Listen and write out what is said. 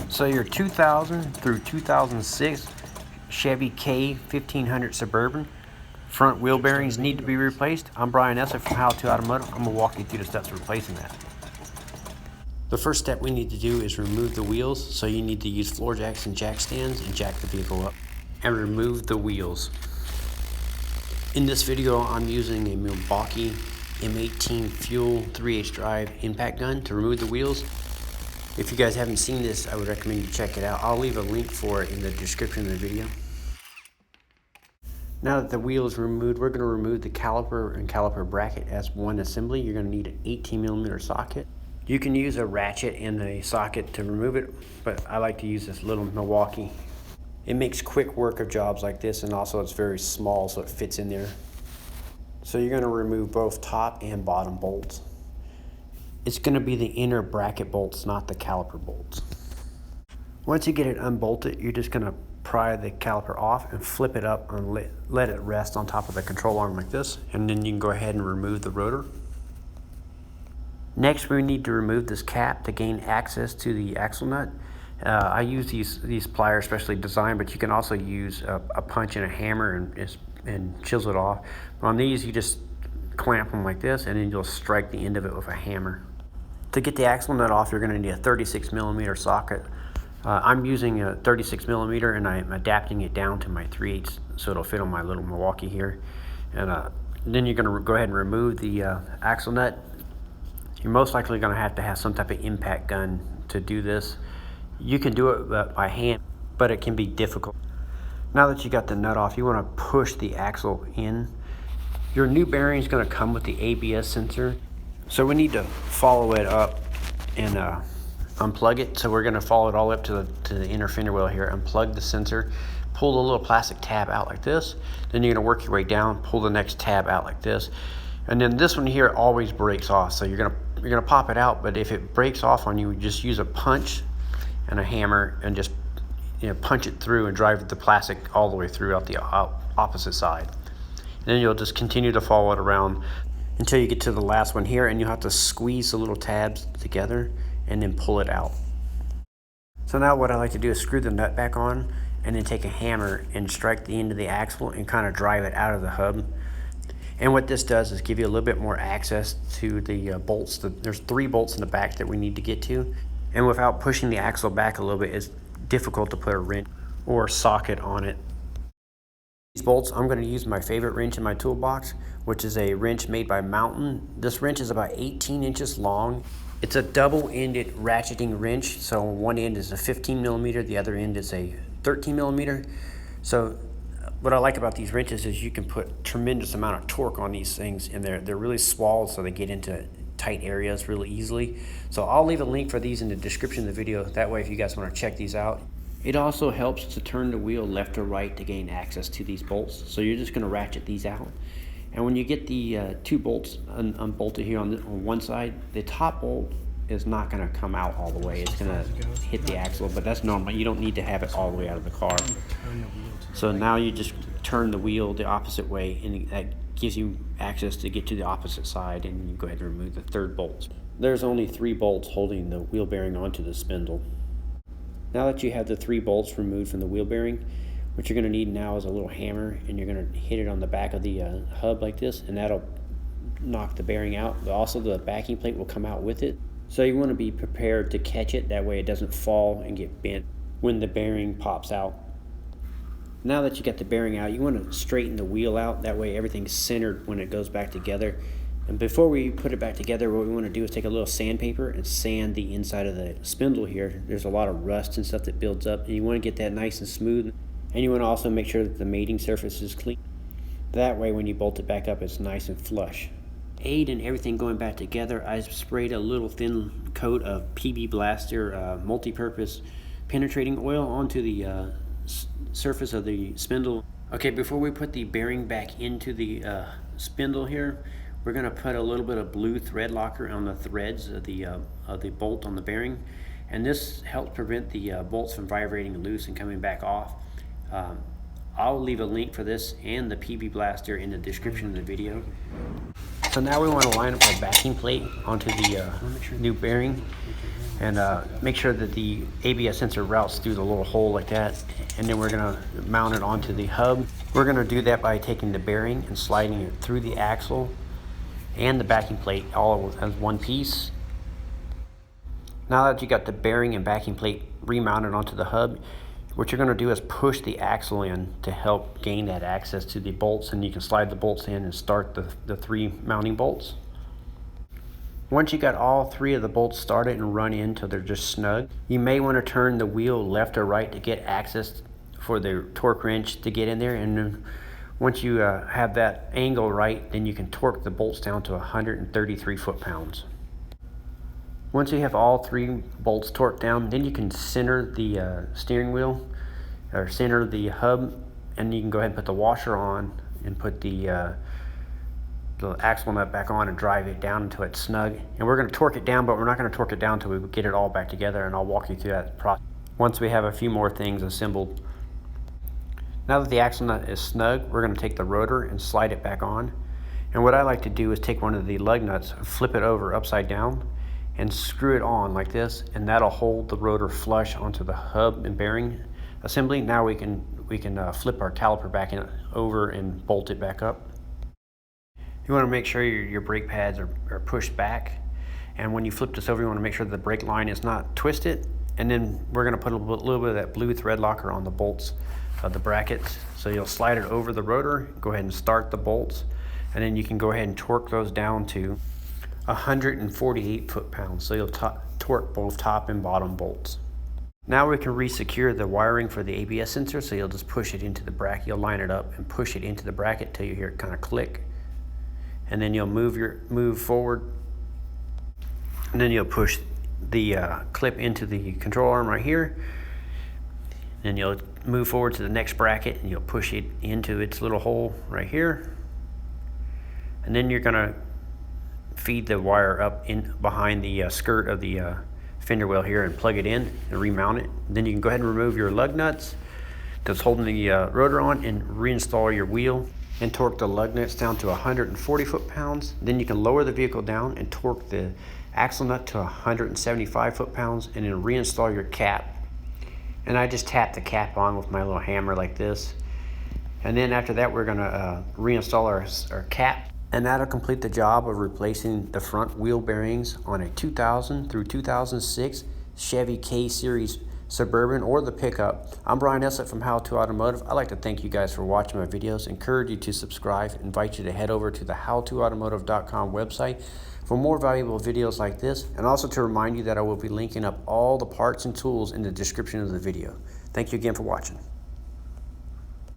So your 2000 through 2006 Chevy K1500 Suburban front wheel bearings need to be replaced. I'm Brian Esser from How to Automotive. I'm going to walk you through the steps of replacing that. The first step we need to do is remove the wheels. So you need to use floor jacks and jack stands and jack the vehicle up and remove the wheels. In this video, I'm using a Milwaukee M18 fuel 3/8 drive impact gun to remove the wheels. If you guys haven't seen this, I would recommend you check it out. I'll leave a link for it in the description of the video. Now that the wheel is removed, we're going to remove the caliper and caliper bracket as one assembly. You're going to need an 18mm socket. You can use a ratchet and a socket to remove it, but I like to use this little Milwaukee. It makes quick work of jobs like this, and also it's very small so it fits in there. So you're going to remove both top and bottom bolts. It's going to be the inner bracket bolts, not the caliper bolts. Once you get it unbolted, you're just going to pry the caliper off and flip it up and let it rest on top of the control arm like this, and then you can go ahead and remove the rotor. Next, we need to remove this cap to gain access to the axle nut. I use these pliers specially designed, but you can also use a punch and a hammer and chisel it off. On these, you just clamp them like this, and then you'll strike the end of it with a hammer. To get the axle nut off, you're going to need a 36mm socket. I'm using a 36mm, and I'm adapting it down to my 3/8 so it'll fit on my little Milwaukee here. And then you're going to go ahead and remove the axle nut. You're most likely going to have some type of impact gun to do this. You can do it by hand, but it can be difficult. Now that you got the nut off, you want to push the axle in. Your new bearing is going to come with the ABS sensor, so we need to follow it up and unplug it. So we're going to follow it all up to the inner fender well here, unplug the sensor, pull the little plastic tab out like this. Then you're going to work your way down, pull the next tab out like this. And then this one here always breaks off, so you're gonna pop it out. But if it breaks off on you, just use a punch and a hammer and just punch it through and drive the plastic all the way through out the opposite side. And then you'll just continue to follow it around until you get to the last one here, and you'll have to squeeze the little tabs together and then pull it out. So now what I like to do is screw the nut back on and then take a hammer and strike the end of the axle and kind of drive it out of the hub. And what this does is give you a little bit more access to the bolts. There's 3 bolts in the back that we need to get to. And without pushing the axle back a little bit, it's difficult to put a wrench or socket on it. These bolts, I'm going to use my favorite wrench in my toolbox, which is a wrench made by Mountain. This wrench is about 18 inches long. It's a double-ended ratcheting wrench. So one end is a 15mm, the other end is a 13mm. So what I like about these wrenches is you can put tremendous amount of torque on these things, and they're really small, so they get into tight areas really easily. So I'll leave a link for these in the description of the video. That way, if you guys want to check these out. It also helps to turn the wheel left or right to gain access to these bolts. So you're just going to ratchet these out. And when you get the 2 bolts unbolted here on one side, the top bolt is not going to come out all the way. It's going to hit the axle, but that's normal. You don't need to have it all the way out of the car. So now you just turn the wheel the opposite way, and that gives you access to get to the opposite side, and you go ahead and remove the 3rd bolt. There's only 3 bolts holding the wheel bearing onto the spindle. Now that you have the 3 bolts removed from the wheel bearing, what you're going to need now is a little hammer, and you're going to hit it on the back of the hub like this, and that'll knock the bearing out. But also the backing plate will come out with it. So you want to be prepared to catch it, that way it doesn't fall and get bent when the bearing pops out. Now that you got the bearing out, you want to straighten the wheel out, that way everything's centered when it goes back together. And before we put it back together, what we want to do is take a little sandpaper and sand the inside of the spindle here. There's a lot of rust and stuff that builds up, and you want to get that nice and smooth. And you want to also make sure that the mating surface is clean. That way when you bolt it back up, it's nice and flush. Aid in everything going back together, I sprayed a little thin coat of PB Blaster multi-purpose penetrating oil onto the surface of the spindle. Okay, before we put the bearing back into the spindle here, we're going to put a little bit of blue thread locker on the threads of the bolt on the bearing, and this helps prevent the bolts from vibrating loose and coming back off. I'll leave a link for this and the PB Blaster in the description of the video. So now we want to line up our backing plate onto the new bearing. And make sure that the ABS sensor routes through the little hole like that, and then we're going to mount it onto the hub. We're going to do that by taking the bearing and sliding it through the axle and the backing plate all as one piece. Now that you got the bearing and backing plate remounted onto the hub, what you're going to do is push the axle in to help gain that access to the bolts, and you can slide the bolts in and start the 3 mounting bolts. Once you got all 3 of the bolts started and run in till they're just snug, you may want to turn the wheel left or right to get access for the torque wrench to get in there. And then once you have that angle right, then you can torque the bolts down to 133 foot-pounds. Once you have all 3 bolts torqued down, then you can center the steering wheel or center the hub, and you can go ahead and put the washer on and put the axle nut back on and drive it down until it's snug. And we're going to torque it down, but we're not going to torque it down until we get it all back together, and I'll walk you through that process once we have a few more things assembled. Now that the axle nut is snug, we're going to take the rotor and slide it back on. And what I like to do is take one of the lug nuts, flip it over upside down, and screw it on like this, and that'll hold the rotor flush onto the hub and bearing assembly. Now we can flip our caliper back over and bolt it back up. You want to make sure your brake pads are pushed back, and when you flip this over, you want to make sure the brake line is not twisted. And then we're going to put a little bit of that blue thread locker on the bolts of the brackets. So you'll slide it over the rotor, go ahead and start the bolts, and then you can go ahead and torque those down to 148 foot-pounds. So you'll torque both top and bottom bolts. Now we can re-secure the wiring for the ABS sensor. So you'll just push it into the bracket. You'll line it up and push it into the bracket till you hear it kind of click. And then you'll move forward, and then you'll push the clip into the control arm right here. Then you'll move forward to the next bracket, and you'll push it into its little hole right here. And then you're gonna feed the wire up in behind the skirt of the fender well here and plug it in and remount it. Then you can go ahead and remove your lug nuts that's holding the rotor on, and reinstall your wheel and torque the lug nuts down to 140 foot-pounds. Then you can lower the vehicle down and torque the axle nut to 175 foot-pounds, and then reinstall your cap. And I just tap the cap on with my little hammer like this. And then after that, we're gonna reinstall our cap. And that'll complete the job of replacing the front wheel bearings on a 2000 through 2006 Chevy K Series Suburban or the pickup. I'm Brian Essett from How To Automotive. I'd like to thank you guys for watching my videos, encourage you to subscribe, invite you to head over to the howtoautomotive.com website for more valuable videos like this, and also to remind you that I will be linking up all the parts and tools in the description of the video. Thank you again for watching.